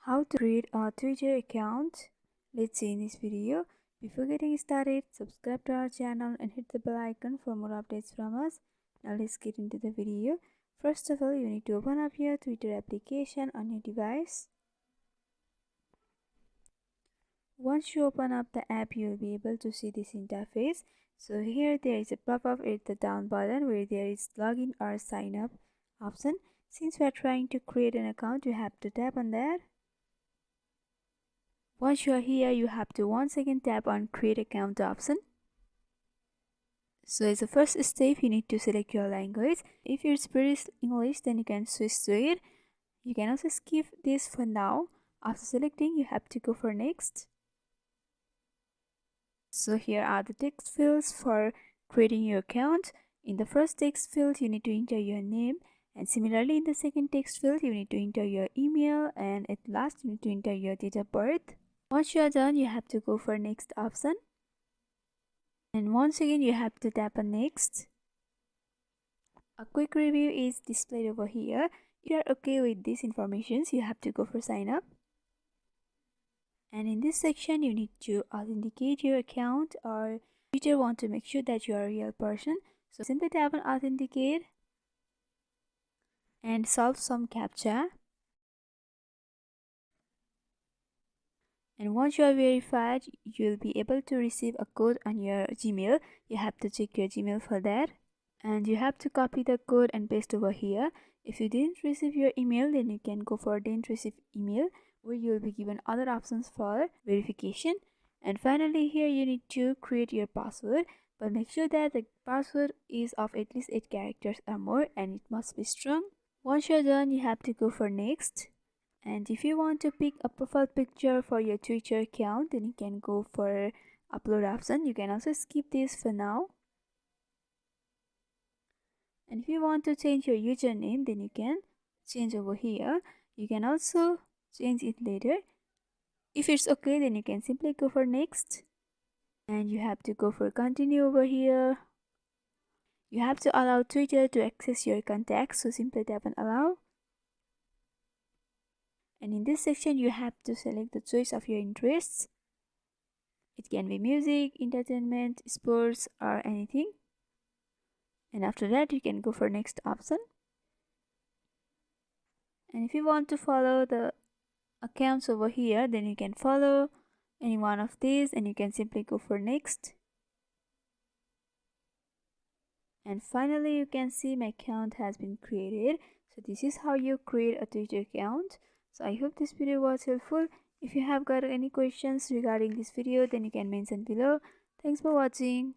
How to create a Twitter account. Let's see in this video. Before getting started, subscribe to our channel and hit the bell icon for more updates from us. Now let's get into the video. First of all, you need to open up your Twitter application on your device. Once you open up the app, you will be able to see this interface. So here there is a pop-up at the down button where there is login or sign up option. Since we are trying to create an account, you have to tap on that. Once you are here, you have to once again tap on create account option. So as the first step, you need to select your language. If your spirit is English, then you can switch to it. You can also skip this for now. After selecting, you have to go for next. So here are the text fields for creating your account. In the first text field, you need to enter your name, and similarly in the second text field, you need to enter your email, and at last you need to enter your date of birth. Once you are done, you have to go for next option, and once again you have to tap on next. A quick review is displayed over here. If you are okay with these informations, you have to go for sign up. And in this section, you need to authenticate your account, or Twitter want to make sure that you are a real person. So simply tap on authenticate and solve some CAPTCHA. And once you are verified, you will be able to receive a code on your Gmail. You have to check your Gmail for that. And you have to copy the code and paste over here. If you didn't receive your email, then you can go for didn't receive email, where you will be given other options for verification. And finally here you need to create your password, but make sure that the password is of at least 8 characters or more, and it must be strong. Once you're done, you have to go for next. And if you want to pick a profile picture for your Twitter account, then you can go for upload option. You can also skip this for now. And if you want to change your username, then you can change over here. You can also change it later. If it's okay, then you can simply go for next. And you have to go for continue over here. You have to allow Twitter to access your contacts, so simply tap on allow. And in this section, you have to select the choice of your interests. It can be music, entertainment, sports, or anything. And after that, you can go for next option. And if you want to follow the accounts over here, then you can follow any one of these, and you can simply go for next. And finally, you can see my account has been created. So this is how you create a Twitter account. So I hope this video was helpful. If you have got any questions regarding this video, then you can mention below. Thanks for watching.